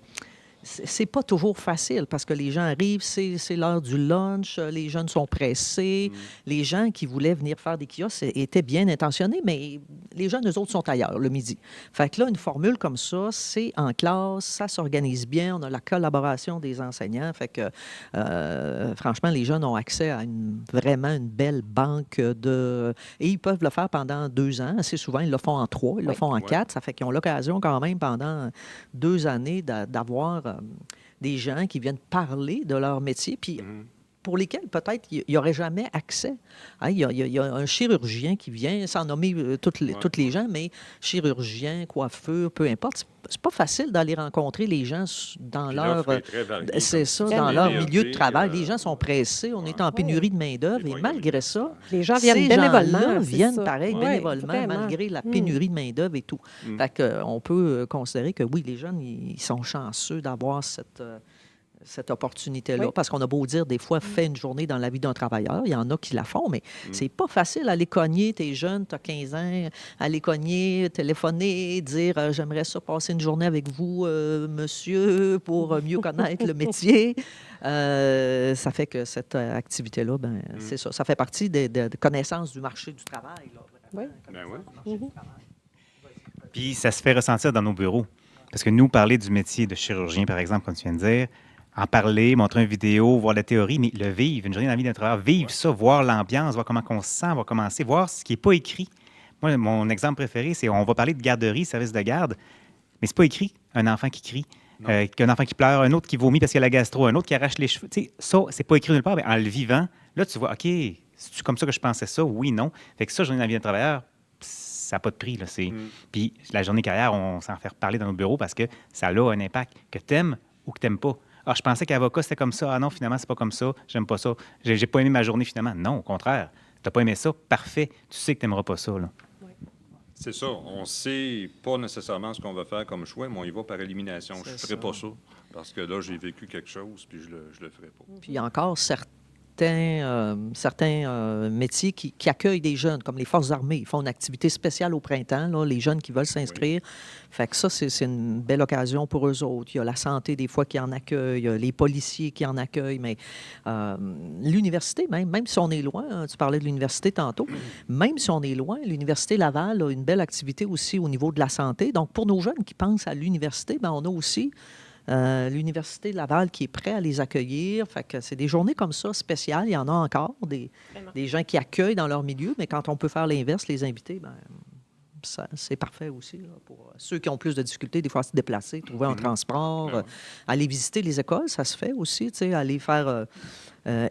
C: C'est pas toujours facile parce que les gens arrivent, c'est l'heure du lunch, les jeunes sont pressés. Les gens qui voulaient venir faire des kiosques étaient bien intentionnés, mais les jeunes, eux autres, sont ailleurs le midi. Fait que là, une formule comme ça, c'est en classe, ça s'organise bien, on a la collaboration des enseignants. Fait que, franchement, les jeunes ont accès à vraiment une belle banque de... Et ils peuvent le faire pendant 2 ans. Assez souvent, ils le font en 3, ils le font en 4. Ça fait qu'ils ont l'occasion quand même pendant 2 années d'avoir des gens qui viennent parler de leur métier, puis pour lesquels peut-être il n'y aurait jamais accès. Hein, il y a un chirurgien qui vient, sans nommer toutes les gens, mais chirurgien, coiffeur, peu importe. C'est pas facile d'aller rencontrer les gens dans leur... C'est ça, dans leur milieu de travail. Les gens sont pressés, on est en pénurie de main-d'œuvre, et malgré ça,
D: les gens viennent
C: ces
D: bénévolement.
C: gens-là viennent
D: ça.
C: pareil, bénévolement,
D: Vraiment.
C: malgré la pénurie de main-d'œuvre et tout. Fait qu'on peut considérer que oui, les jeunes, ils sont chanceux d'avoir cette opportunité-là.
D: Oui.
C: Parce qu'on a beau dire, des fois, fais une journée dans la vie d'un travailleur. Il y en a qui la font, mais c'est pas facile aller cogner. T'es jeune, t'as 15 ans, aller cogner, téléphoner, dire j'aimerais ça passer une journée avec vous, monsieur, pour mieux connaître le métier. Ça fait que cette activité-là, ben, c'est ça. Ça fait partie de connaissances du marché du travail. Là,
D: Oui.
E: Puis ça se fait ressentir dans nos bureaux. Parce que nous, parler du métier de chirurgien, par exemple, comme tu viens de dire, en parler, montrer une vidéo, voir la théorie, mais le vivre, une journée dans la vie d'un travailleur, vivre ça, voir l'ambiance, voir comment on se sent, voir commencer, voir ce qui n'est pas écrit. Moi, mon exemple préféré, c'est on va parler de garderie, service de garde, mais c'est pas écrit un enfant qui crie, qu'un enfant qui pleure, un autre qui vomit parce qu'il a la gastro, un autre qui arrache les cheveux. Tu sais, ça, c'est pas écrit nulle part, mais en le vivant, là, tu vois, OK, c'est comme ça que je pensais ça? Oui, non. Fait que ça, journée dans la vie d'un travailleur, ça n'a pas de prix. Là, Puis la journée carrière, on s'en fait reparler dans nos bureaux parce que ça a un impact que tu aimes ou que tu n'aimes pas. Ah, je pensais qu'avocat, c'était comme ça. Ah non, finalement, c'est pas comme ça. J'aime pas ça. J'ai pas aimé ma journée, finalement. Non, au contraire. Tu n'as pas aimé ça. Parfait. Tu sais que tu n'aimeras pas ça. Là.
A: C'est ça. On ne sait pas nécessairement ce qu'on va faire comme choix, mais on y va par élimination. Je ne ferai pas ça parce que là, j'ai vécu quelque chose puis je le ferai pas.
C: Puis encore certains métiers qui accueillent des jeunes, comme les Forces armées. Ils font une activité spéciale au printemps, là, les jeunes qui veulent s'inscrire. Fait que ça, c'est une belle occasion pour eux autres. Il y a la santé, des fois, qui en accueille, il y a les policiers qui en accueillent, mais l'université, même si on est loin, hein, tu parlais de l'université tantôt, même si on est loin, l'Université Laval a une belle activité aussi au niveau de la santé. Donc, pour nos jeunes qui pensent à l'université, ben, on a aussi l'Université Laval qui est prêt à les accueillir. Fait que c'est des journées comme ça spéciales. Il y en a encore, des gens qui accueillent dans leur milieu, mais quand on peut faire l'inverse, les inviter, ben, c'est parfait aussi. Là, pour ceux qui ont plus de difficultés, des fois, à se déplacer, trouver un transport, aller visiter les écoles, ça se fait aussi, tu sais, aller faire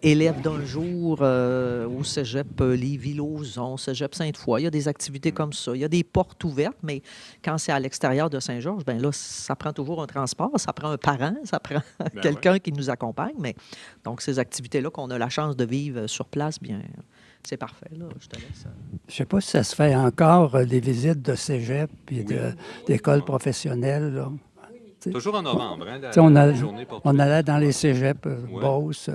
C: élève d'un jour au cégep Lévis-Lauzon, cégep Sainte-Foy. Il y a des activités comme ça. Il y a des portes ouvertes, mais quand c'est à l'extérieur de Saint-Georges, bien là, ça prend toujours un transport, ça prend un parent, ça prend quelqu'un qui nous accompagne. Mais donc, ces activités-là qu'on a la chance de vivre sur place, bien, c'est parfait. Là, je te laisse.
B: Je ne sais pas si ça se fait encore, des visites de cégep et d'écoles professionnelles. Là.
A: Toujours en novembre. Hein,
B: on allait dans les cégeps, Beauce,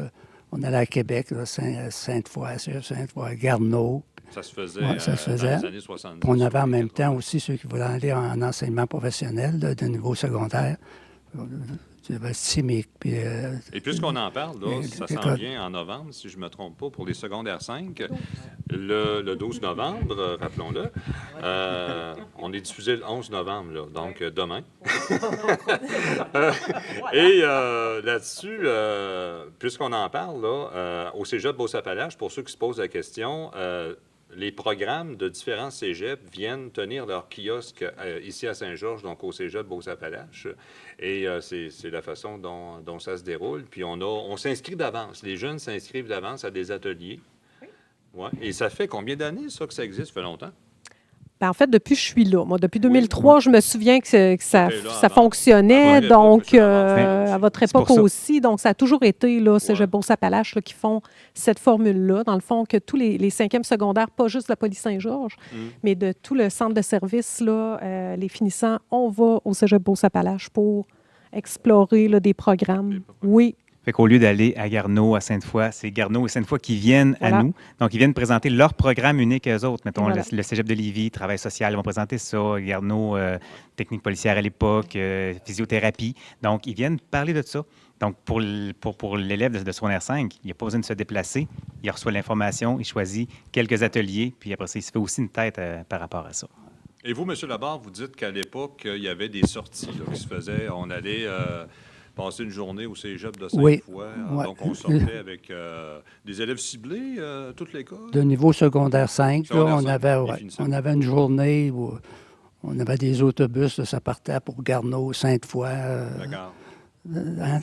B: on allait à Québec, là, Sainte-Foy, Sainte-Foy, Garneau.
A: Ça se faisait,
B: ça se faisait.
A: dans les années 70.
B: Puis on avait en même temps aussi ceux qui voulaient aller en enseignement professionnel de niveau secondaire. Chimique. Puis,
A: et puisqu'on en parle, là, ça s'en vient en novembre, si je ne me trompe pas, pour les secondaires 5. le 12 novembre, rappelons-le. On est diffusé le 11 novembre, là, donc demain. Et là-dessus, puisqu'on en parle, là, au Cégep Beauce-Appalaches, pour ceux qui se posent la question, les programmes de différents cégeps viennent tenir leur kiosque ici à Saint-Georges, donc au Cégep Beauce-Appalaches. Et c'est la façon dont ça se déroule. Puis on s'inscrit d'avance. Les jeunes s'inscrivent d'avance à des ateliers. Ouais. Et ça fait combien d'années, ça, que ça existe? Ça fait longtemps?
D: Ben, en fait, depuis que je suis là. Moi, depuis 2003, je me souviens que ça
A: avant.
D: fonctionnait.
A: À votre
D: Donc,
A: époque, M.
D: à votre
E: C'est pour
D: époque
E: ça.
D: aussi. Donc, ça a toujours été, là, Cégep Beauce-Appalaches, là, qui font cette formule-là. Dans le fond, que tous les cinquièmes secondaires, pas juste la police Saint-Georges, mais de tout le centre de service, là, les finissants, on va au Cégep Beauce-Appalaches pour explorer là, des programmes. Oui.
E: Fait qu'au lieu d'aller à Garneau, à Sainte-Foy, c'est Garneau et Sainte-Foy qui viennent à nous. Donc, ils viennent présenter leur programme unique à eux autres. Mettons, le Cégep de Lévis, travail social, ils vont présenter ça. Garneau, technique policière à l'époque, physiothérapie. Donc, ils viennent parler de ça. Donc, pour l'élève de secondaire 5, il n'a pas besoin de se déplacer. Il reçoit l'information, il choisit quelques ateliers, puis après ça, il se fait aussi une tête par rapport à ça.
A: Et vous, M. Labarre, vous dites qu'à l'époque, il y avait des sorties là, qui se faisaient. On allait passer une journée au cégep de Sainte-Foy.
B: Oui.
A: Donc, on sortait avec des élèves ciblés, toute l'école.
B: De niveau secondaire 5,
A: Secondaire
B: là,
A: 5,
B: on avait une journée où on avait des autobus, là, ça partait pour Garneau, Sainte-Foy.
A: D'accord.
B: Hein,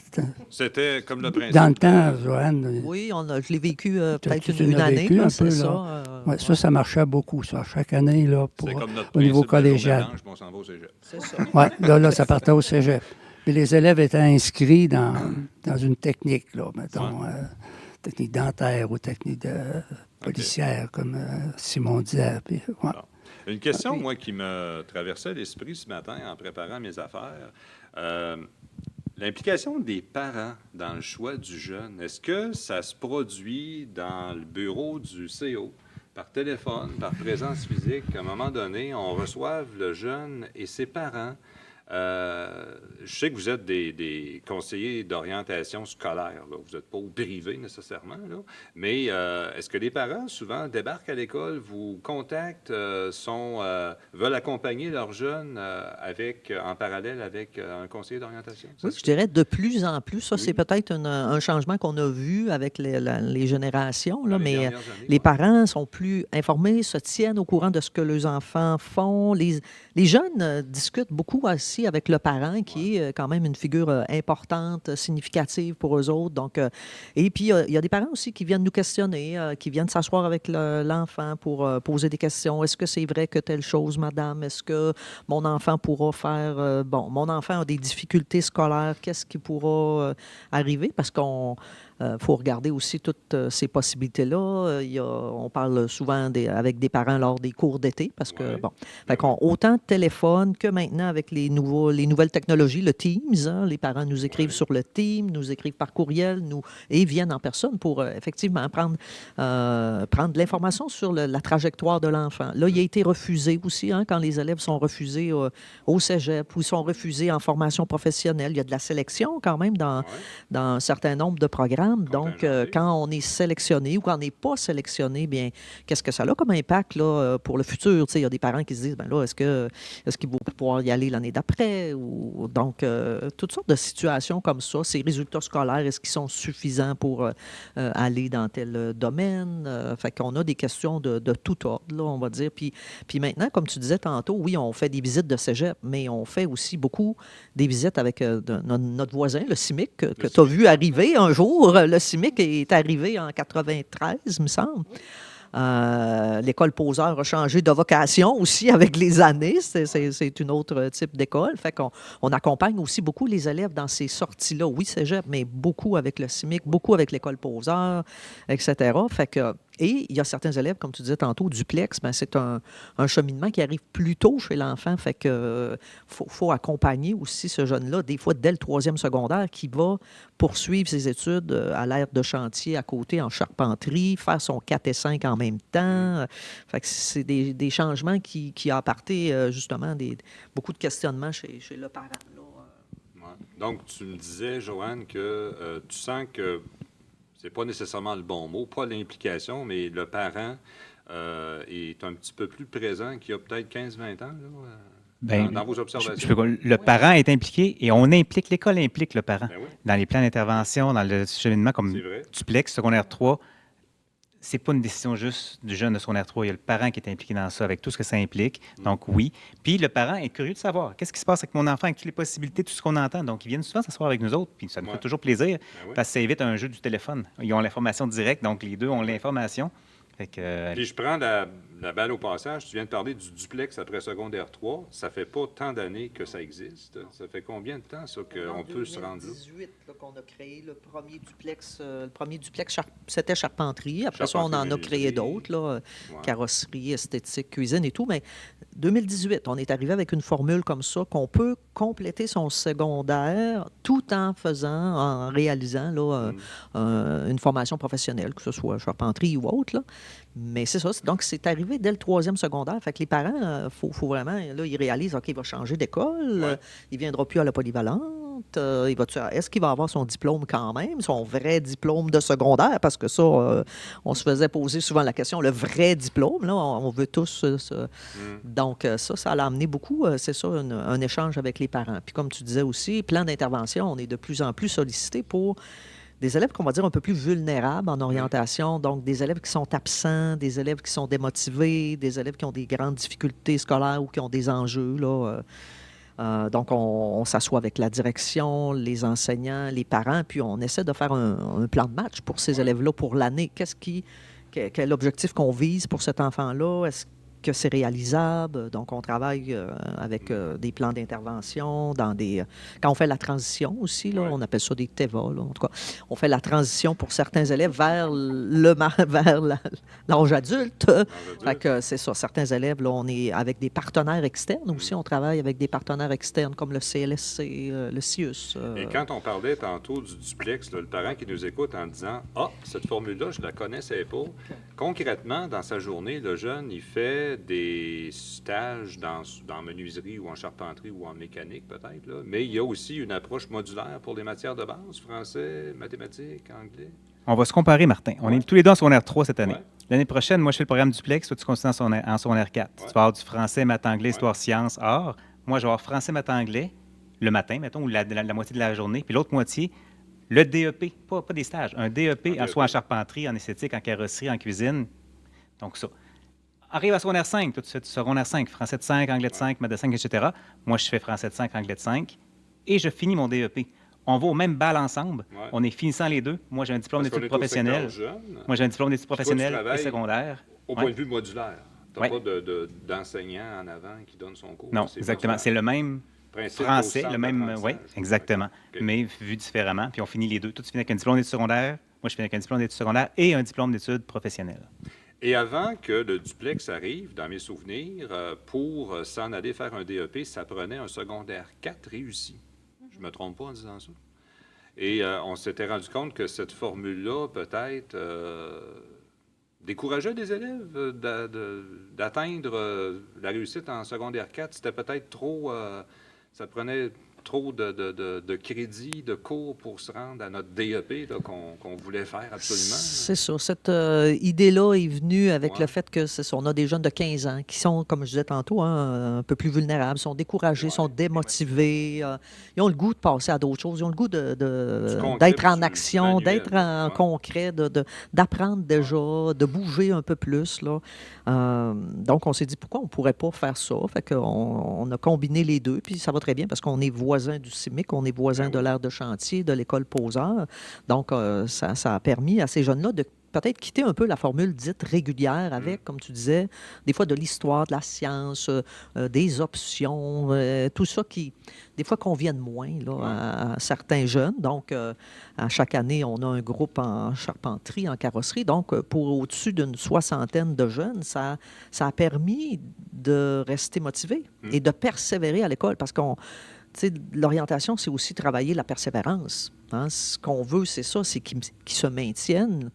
A: C'était comme le principe.
B: dans le temps, Joanne.
C: Oui, je l'ai vécu peut-être
B: tu
C: une
B: l'as
C: année.
B: vécu
C: Là,
B: un
C: c'est
B: peu,
C: ça.
B: Ouais, ça marchait beaucoup, ça. Chaque année, là,
A: C'est comme notre
B: au niveau
A: principe de jour
B: collégial.
A: d'orange, puis on s'en va au cégep.
C: C'est ça.
B: Oui, là, ça partait au cégep. Puis les élèves étaient inscrits dans une technique, là, mettons, technique dentaire ou technique policière, comme Simon disait. Puis, ouais.
A: Une question, moi, qui me traversait l'esprit ce matin en préparant mes affaires. L'implication des parents dans le choix du jeune, est-ce que ça se produit dans le bureau du CO, par téléphone, par présence physique, qu'à un moment donné, on reçoive le jeune et ses parents? Je sais que vous êtes des conseillers d'orientation scolaire, là. Vous n'êtes pas au privé nécessairement, là. Mais est-ce que les parents, souvent, débarquent à l'école, vous contactent, veulent accompagner leurs jeunes en parallèle avec un conseiller d'orientation?
C: Oui, je dirais de plus en plus. Ça, c'est peut-être un changement qu'on a vu avec les générations, là, mais les parents sont plus informés, se tiennent au courant de ce que leurs enfants font. Les jeunes discutent beaucoup aussi avec le parent, qui est quand même une figure importante, significative pour eux autres. Donc, et puis, il y a des parents aussi qui viennent nous questionner, qui viennent s'asseoir avec l'enfant pour poser des questions. Est-ce que c'est vrai que telle chose, madame? Est-ce que mon enfant pourra faire... mon enfant a des difficultés scolaires. Qu'est-ce qui pourra arriver? Parce qu'on... faut regarder aussi toutes ces possibilités-là. On parle souvent avec des parents lors des cours d'été, parce que, autant de téléphone que maintenant avec les nouvelles technologies, le Teams, hein, les parents nous écrivent sur le Teams, nous écrivent par courriel, et viennent en personne pour effectivement prendre de l'information sur la trajectoire de l'enfant. Là, il a été refusé aussi, hein, quand les élèves sont refusés au cégep ou sont refusés en formation professionnelle. Il y a de la sélection quand même dans un certain nombre de programmes. Donc, quand on est sélectionné ou quand on n'est pas sélectionné, bien, qu'est-ce que ça a comme impact là, pour le futur? Il y a des parents qui se disent, ben là, est-ce qu'ils vont pouvoir y aller l'année d'après? Donc, toutes sortes de situations comme ça. Ces résultats scolaires, est-ce qu'ils sont suffisants pour aller dans tel domaine? Fait qu'on a des questions de tout ordre, là, on va dire. Puis maintenant, comme tu disais tantôt, oui, on fait des visites de cégep, mais on fait aussi beaucoup des visites avec notre voisin, le CIMIC, que tu as vu arriver un jour. Le CIMIC est arrivé en 93, il me semble. L'école Poseur a changé de vocation aussi avec les années. C'est une autre type d'école. Fait qu'on accompagne aussi beaucoup les élèves dans ces sorties-là. Oui, cégep, mais beaucoup avec le CIMIC, beaucoup avec l'école Poseur, etc. Fait que... Et il y a certains élèves, comme tu disais tantôt, duplex, ben c'est un cheminement qui arrive plus tôt chez l'enfant. Fait que faut accompagner aussi ce jeune-là, des fois dès le 3e secondaire, qui va poursuivre ses études à l'aire de chantier à côté en charpenterie, faire son 4 et 5 en même temps. Fait que c'est des changements qui a apporté justement beaucoup de questionnements chez le parent. Là.
A: Donc, tu me disais, Joanne, que tu sens que c'est pas nécessairement le bon mot, pas l'implication, mais le parent est un petit peu plus présent qu'il y a peut-être 15-20 ans, là,
E: Ben,
A: dans vos observations?
E: le parent est impliqué et on implique, l'école implique le parent
A: Ben oui,
E: dans les plans d'intervention, dans le cheminement comme
A: c'est vrai.
E: duplex, secondaire 3. C'est pas une décision juste du jeune de secondaire 3. Il y a le parent qui est impliqué dans ça, avec tout ce que ça implique. Donc, oui. Puis, le parent est curieux de savoir qu'est-ce qui se passe avec mon enfant, avec toutes les possibilités, tout ce qu'on entend. Donc, ils viennent souvent s'asseoir avec nous autres, puis ça nous fait toujours plaisir,
A: Ben oui.
E: parce que ça évite un jeu du téléphone. Ils ont l'information directe, donc les deux ont l'information. Fait que,
A: Puis je prends la balle au passage. Tu viens de parler du duplex après secondaire 3. Ça fait pas tant d'années que ça existe. Ça fait combien de temps, ça, qu'on peut se rendre là?
C: En 2018, qu'on a créé le premier duplex. C'était Charpenterie. Après ça, on en a
A: Charpenterie,
C: créé d'autres, là,
A: Ouais.
C: carrosserie, esthétique, cuisine et tout. Mais 2018, on est arrivé avec une formule comme ça qu'on peut compléter son secondaire tout en réalisant là, une formation professionnelle, que ce soit charpenterie ou autre. Là. Mais c'est ça. Donc, c'est arrivé dès le 3e secondaire. Fait que les parents, faut vraiment, là, ils réalisent, OK, il va changer d'école,
A: Ouais.
C: il ne viendra plus à la polyvalente. Est-ce qu'il va avoir son diplôme quand même, son vrai diplôme de secondaire? Parce que ça, on se faisait poser souvent la question, le vrai diplôme, là, on veut tous Donc, ça l'a amené beaucoup, c'est ça, un échange avec les parents. Puis comme tu disais aussi, plan d'intervention, on est de plus en plus sollicité pour des élèves qu'on va dire un peu plus vulnérables en orientation, donc des élèves qui sont absents, des élèves qui sont démotivés, des élèves qui ont des grandes difficultés scolaires ou qui ont des enjeux, là. Donc, on s'assoit avec la direction, les enseignants, les parents, puis on essaie de faire un plan de match pour ces élèves-là pour l'année. Quel objectif qu'on vise pour cet enfant-là? Est-ce que c'est réalisable? Donc, on travaille avec des plans d'intervention, quand on fait la transition aussi, là,
A: Ouais.
C: on appelle ça des TEVA, là, en tout cas. On fait la transition pour certains élèves vers l'âge adulte. Fait que c'est ça. Certains élèves, là, on est avec des partenaires externes aussi. On travaille avec des partenaires externes comme le CLSC, le CIUS.
A: Et quand on parlait tantôt du duplex, là, le parent qui nous écoute en disant « Ah, cette formule-là, je la connaissais pas », concrètement, dans sa journée, le jeune, il fait des stages dans menuiserie ou en charpenterie ou en mécanique peut-être, là, mais il y a aussi une approche modulaire pour les matières de base, français, mathématiques, anglais.
E: on va se comparer, Martin. On est tous les deux en secondaire 3 cette année.
A: Ouais.
E: L'année prochaine, moi, je fais le programme duplex. Toi, tu continues en secondaire 4. Tu vas avoir du français, maths, anglais, histoire, sciences, art. Moi, je vais avoir français, maths, anglais le matin, mettons, ou la moitié de la journée. Puis l'autre moitié, le DEP, pas des stages, un DEP, soit en charpenterie, en esthétique, en carrosserie, en cuisine. Donc, ça. Arrive à secondaire 5, toi, tu fais du secondaire 5, français de 5, anglais de 5, maths de 5, etc. Moi, je fais français de 5, anglais de 5, et je finis mon DEP. On va au même bal ensemble.
A: Ouais.
E: On est finissant les deux. Moi, j'ai un diplôme
A: Parce qu'on
E: d'études
A: est au
E: professionnelles.
A: secteur jeune.
E: Moi, j'ai un diplôme d'études
A: Toi, tu
E: professionnelles et
A: travailles
E: secondaires.
A: Au
E: Ouais.
A: point de vue modulaire. Tu n'as
E: Ouais.
A: pas d'enseignant en avant qui donne son cours.
E: Non,
A: C'est
E: exactement.
A: modulaire.
E: C'est le même
A: Principe
E: français,
A: au centre
E: le même. Oui,
A: d'apprentissage.
E: exactement.
A: OK.
E: Mais vu différemment. Puis on finit les deux. Toi, tu finis avec un diplôme d'études secondaires. Moi, je finis avec un diplôme d'études secondaires et un diplôme d'études professionnelles.
A: Et avant que le duplex arrive, dans mes souvenirs, pour s'en aller faire un DEP, ça prenait un secondaire 4 réussi. Je ne me trompe pas en disant ça. Et on s'était rendu compte que cette formule-là, peut-être, décourageait des élèves d'atteindre la réussite en secondaire 4. C'était peut-être trop... ça prenait trop de crédits, de cours pour se rendre à notre DEP là, qu'on voulait faire absolument.
C: C'est ça. Cette idée-là est venue avec
A: Ouais.
C: le fait que on a des jeunes de 15 ans qui sont, comme je disais tantôt, un peu plus vulnérables, sont découragés,
A: Ouais.
C: sont démotivés. Ils ont le goût de passer à d'autres choses. Ils ont le goût
A: Du concret,
C: d'être en
A: du
C: action,
A: manuel,
C: d'être en
A: ouais.
C: concret, d'apprendre déjà, de bouger un peu plus. Là. Donc, on s'est dit, pourquoi on ne pourrait pas faire ça? Fait qu'on a combiné les deux, puis ça va très bien parce qu'on est voisins du CIMIC, on est voisins
A: Ben
C: de
A: oui.
C: l'aire de chantier, de l'école Poseur. Donc, ça a permis à ces jeunes-là de peut-être quitter un peu la formule dite régulière avec, comme tu disais, des fois de l'histoire, de la science, des options, tout ça qui, des fois, conviennent moins là, à certains jeunes. Donc, à chaque année, on a un groupe en charpenterie, en carrosserie. Donc, pour au-dessus d'une 60aine de jeunes, ça a permis de rester motivés et de persévérer à l'école parce qu'on tu sais, l'orientation, c'est aussi travailler la persévérance. Hein. Ce qu'on veut, c'est ça, c'est qu'ils se maintiennent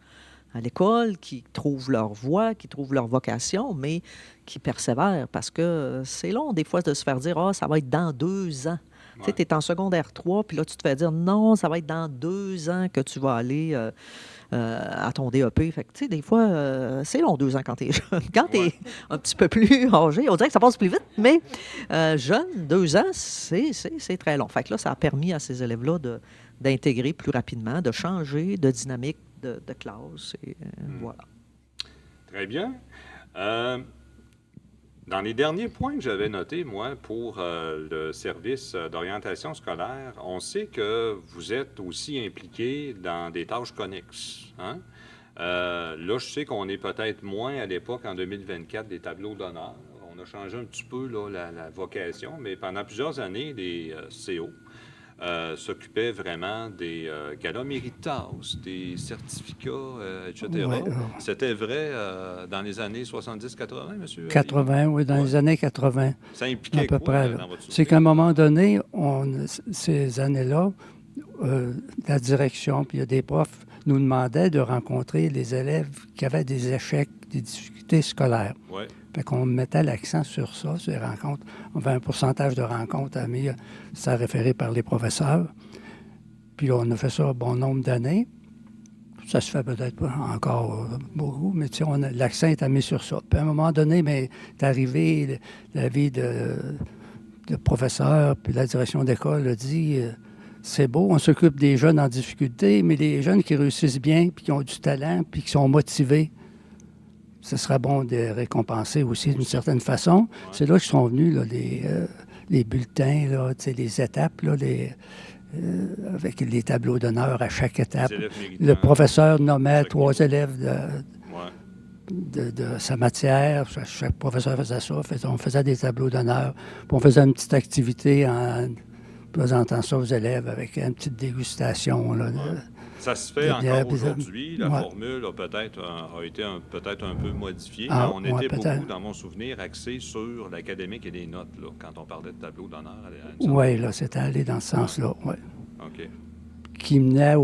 C: à l'école, qu'ils trouvent leur voie, qu'ils trouvent leur vocation, mais qui persévèrent parce que c'est long, des fois, de se faire dire « Ah, ça va être dans 2 ans. Tu sais, tu es en secondaire 3, puis là, tu te fais dire « Non, ça va être dans 2 ans que tu vas aller à ton DEP. Fait que, tu sais, des fois, c'est long, 2 ans quand tu es jeune. Quand tu es un petit peu plus âgé, on dirait que ça passe plus vite, mais jeune, 2 ans, c'est très long. Fait que là, ça a permis à ces élèves-là d'intégrer plus rapidement, de changer de dynamique de classe. Et, voilà.
A: Très bien. Dans les derniers points que j'avais notés, moi, pour le service d'orientation scolaire, on sait que vous êtes aussi impliqué dans des tâches connexes. Hein? Là, je sais qu'on est peut-être moins à l'époque, en 2024, des tableaux d'honneur. On a changé un petit peu là, la vocation, mais pendant plusieurs années, les CO s'occupaient vraiment des galas méritas, des certificats, etc.
B: Ouais,
A: C'était vrai dans les années 70-80, monsieur?
B: 80, oui, dans les années 80.
A: Ça impliquait
B: à peu
A: quoi
B: près.
A: dans votre
B: C'est
A: souvenir?
B: qu'à un moment donné, ces années-là, la direction, puis il y a des profs, nous demandaient de rencontrer les élèves qui avaient des échecs, des difficultés scolaires.
A: Ouais.
B: Fait qu'on mettait l'accent sur ça, sur les rencontres. On avait un pourcentage de rencontres à mis, ça référé par les professeurs. Puis on a fait ça un bon nombre d'années. Ça se fait peut-être pas encore beaucoup, mais tu sais, l'accent est mis sur ça. Puis à un moment donné, mais est arrivé la vie de professeur, puis la direction d'école a dit c'est beau, on s'occupe des jeunes en difficulté, mais les jeunes qui réussissent bien, puis qui ont du talent, puis qui sont motivés, ce serait bon de les récompenser aussi d'une certaine façon. Ouais. C'est là que sont venus là, les bulletins, là, les étapes, là, avec les tableaux d'honneur à chaque étape. Le professeur nommait 3 élèves de sa matière. Chaque professeur faisait ça. On faisait des tableaux d'honneur. Puis on faisait une petite activité en présentant ça aux élèves avec une petite dégustation. Là,
A: ça se fait encore aujourd'hui. La formule a été peut-être un peu modifiée. Mais on était beaucoup, dans mon souvenir, axé sur l'académique et les notes, là, quand on parlait de tableau d'honneur.
B: Oui, là, c'était allé dans ce sens-là. Ouais.
A: OK.
B: Qui menait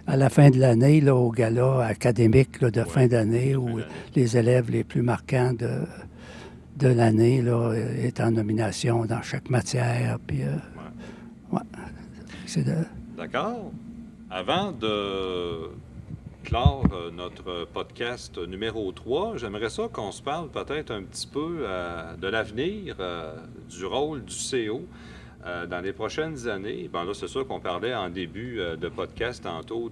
B: à la fin de l'année là, au gala académique là, de fin d'année où les élèves les plus marquants de l'année là, étaient en nomination dans chaque matière. Puis,
A: D'accord. Avant de clore notre podcast numéro 3, j'aimerais ça qu'on se parle peut-être un petit peu de l'avenir, du rôle du CO dans les prochaines années. Là, c'est sûr qu'on parlait en début de podcast tantôt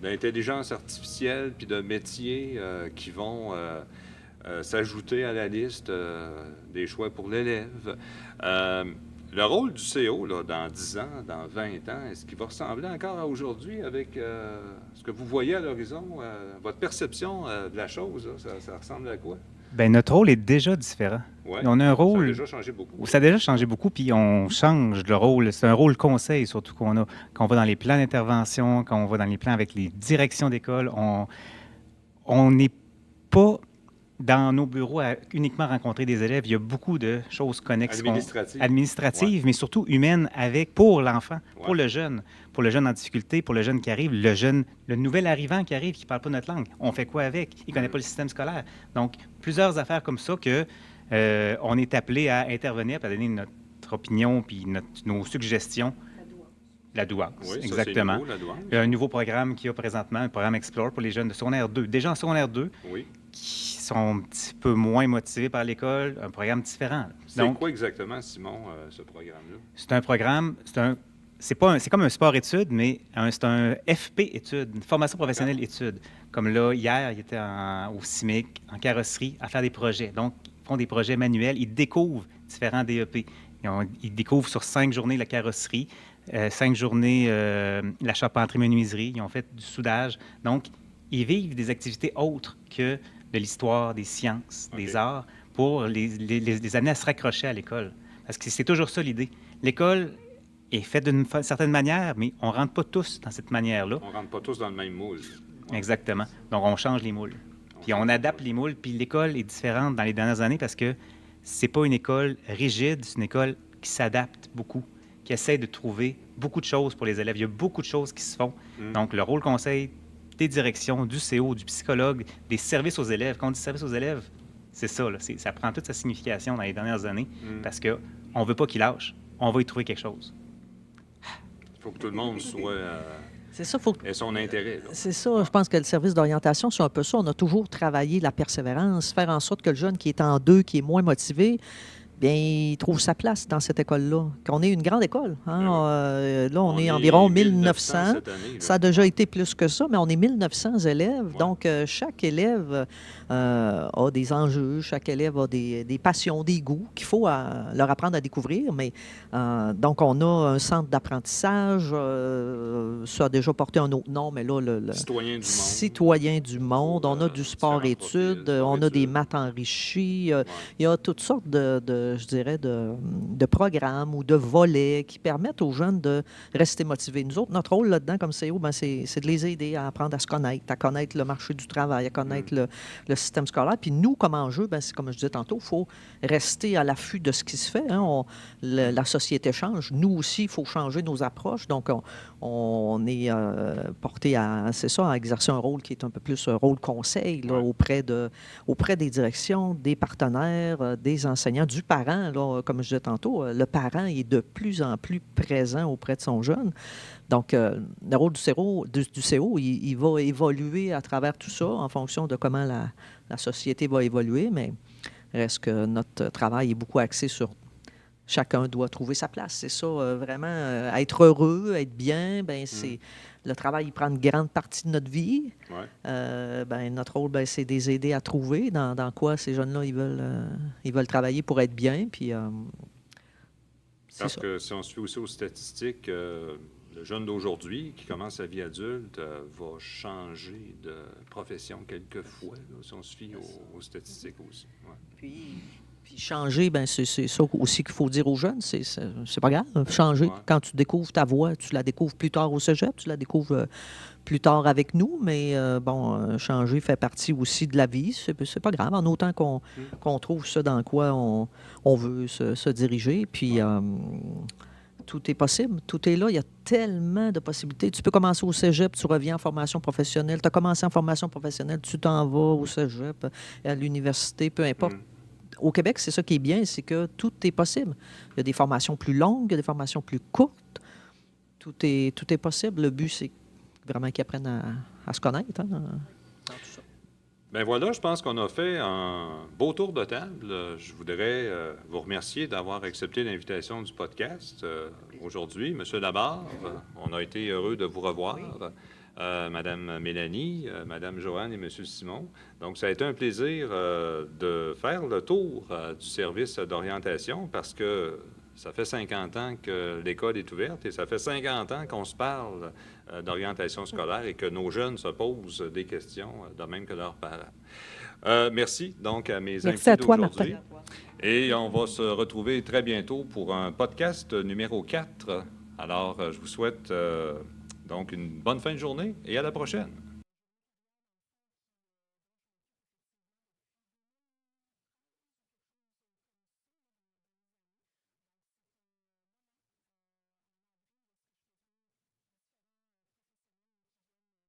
A: d'intelligence artificielle puis de métiers qui vont s'ajouter à la liste des choix pour l'élève. Le rôle du CO, là, dans 10 ans, dans 20 ans, est-ce qu'il va ressembler encore à aujourd'hui avec ce que vous voyez à l'horizon? Votre perception de la chose, là, ça ressemble à quoi?
E: Bien, notre rôle est déjà différent.
A: Ouais,
E: on a un rôle...
A: Ça a déjà changé beaucoup.
E: Ça a déjà changé beaucoup, puis on change le rôle. C'est un rôle conseil, surtout qu'on a. Quand on va dans les plans d'intervention, quand on va dans les plans avec les directions d'école, on n'est pas dans nos bureaux à uniquement rencontrer des élèves. Il y a beaucoup de choses connexes. Administratives, mais surtout humaines pour l'enfant, pour le jeune en difficulté, pour le jeune qui arrive, le nouvel arrivant qui arrive, qui ne parle pas notre langue. On fait quoi avec? Il ne connaît pas le système scolaire. Donc, plusieurs affaires comme ça que on est appelé à intervenir, à donner notre opinion puis nos suggestions. La douance,
A: oui,
E: exactement.
A: Ça, nouveau, la douance.
E: Il y a un nouveau programme qu'il y a présentement, un programme Explore pour les jeunes de secondaire 2. Déjà en secondaire 2, qui sont un petit peu moins motivés par l'école, un programme différent.
A: C'est quoi exactement, Simon, ce programme-là?
E: C'est un programme, c'est comme un sport-études, mais c'est un FP-études, une formation professionnelle études. Comme là, hier, il était au CIMIC, en carrosserie, à faire des projets. Donc, ils font des projets manuels, ils découvrent différents DEP. Ils découvrent sur 5 journées la carrosserie, 5 journées la charpenterie menuiserie, ils ont fait du soudage. Donc, ils vivent des activités autres que de l'histoire, des sciences, des arts, pour les amener à se raccrocher à l'école. Parce que c'est toujours ça l'idée. L'école est faite d'une certaine manière, mais on ne rentre pas tous dans cette manière-là.
A: On ne rentre pas tous dans le même moule.
E: Ouais. Exactement. Donc, on change les moules. Puis on adapte les moules, puis l'école est différente dans les dernières années parce que c'est pas une école rigide, c'est une école qui s'adapte beaucoup, qui essaie de trouver beaucoup de choses pour les élèves. Il y a beaucoup de choses qui se font. Donc, le rôle conseil des directions, du CO, du psychologue, des services aux élèves. Quand on dit services aux élèves, c'est ça. Là, ça prend toute sa signification dans les dernières années parce qu'on ne veut pas qu'ils lâchent. On va y trouver quelque chose.
A: Il faut que tout le monde soit
C: C'est ça, faut
A: et son intérêt. Là.
C: C'est ça, je pense que le service d'orientation, c'est un peu ça. On a toujours travaillé la persévérance, faire en sorte que le jeune qui est en deux, qui est moins motivé, bien, il trouve sa place dans cette école-là. Qu'on est une grande école. Hein? Là, on est environ 1900.
A: Cette année,
C: ça a déjà été plus que ça, mais on est 1900 élèves. Ouais. Donc, chaque élève a des enjeux, chaque élève a des passions, des goûts qu'il faut leur apprendre à découvrir. Mais donc, on a un centre d'apprentissage. Ça a déjà porté un autre nom, mais là, le
A: Citoyen du monde.
C: Citoyen du monde. On a du sport-études, on a des maths enrichies. Il y a toutes sortes je dirais, de programmes ou de volets qui permettent aux jeunes de rester motivés. Nous autres, notre rôle là-dedans, comme CEO, ben, c'est de les aider à apprendre à se connaître, à connaître le marché du travail, à connaître le système scolaire. Puis nous, comme enjeu, ben, c'est comme je disais tantôt, il faut rester à l'affût de ce qui se fait. Hein. La société change. Nous aussi, il faut changer nos approches. Donc, on est porté à exercer un rôle qui est un peu plus un rôle conseil là, auprès des directions, des partenaires, des enseignants, du parent. Là, comme je disais tantôt, le parent est de plus en plus présent auprès de son jeune. Donc, le rôle du CO, il va évoluer à travers tout ça en fonction de comment la société va évoluer, mais reste que notre travail est beaucoup axé sur chacun doit trouver sa place. C'est ça, vraiment, être heureux, être bien, ben c'est... Le travail, il prend une grande partie de notre vie. Ben, notre rôle, ben, c'est de les aider à trouver dans quoi ces jeunes-là, ils veulent travailler pour être bien. Puis,
A: parce que si on se fie aussi aux statistiques, le jeune d'aujourd'hui qui commence sa vie adulte va changer de profession quelquefois, là, si on se fie aux statistiques aussi. Ouais.
C: Puis changer, ben c'est ça aussi qu'il faut dire aux jeunes, c'est pas grave. Changer, quand tu découvres ta voix, tu la découvres plus tard au cégep, tu la découvres plus tard avec nous, mais changer fait partie aussi de la vie, c'est pas grave, en autant qu'on trouve ça dans quoi on veut se diriger, puis tout est possible, tout est là, il y a tellement de possibilités. Tu peux commencer au cégep, tu reviens en formation professionnelle, tu as commencé en formation professionnelle, tu t'en vas au cégep, à l'université, peu importe. Au Québec, c'est ça qui est bien, c'est que tout est possible. Il y a des formations plus longues, il y a des formations plus courtes. Tout est possible. Le but, c'est vraiment qu'ils apprennent à se connaître. Hein, dans tout ça.
A: Bien voilà, je pense qu'on a fait un beau tour de table. Je voudrais vous remercier d'avoir accepté l'invitation du podcast aujourd'hui. Monsieur Labarre, on a été heureux de vous revoir. Oui. Madame Mélanie, Madame Joanne et Monsieur Simon. Donc, ça a été un plaisir de faire le tour du service d'orientation parce que ça fait 50 ans que l'école est ouverte et ça fait 50 ans qu'on se parle d'orientation scolaire et que nos jeunes se posent des questions, de même que leurs parents. Merci donc à mes invités d'aujourd'hui. Et on va se retrouver très bientôt pour un podcast numéro 4. Alors, je vous souhaite... donc, une bonne fin de journée et à la prochaine.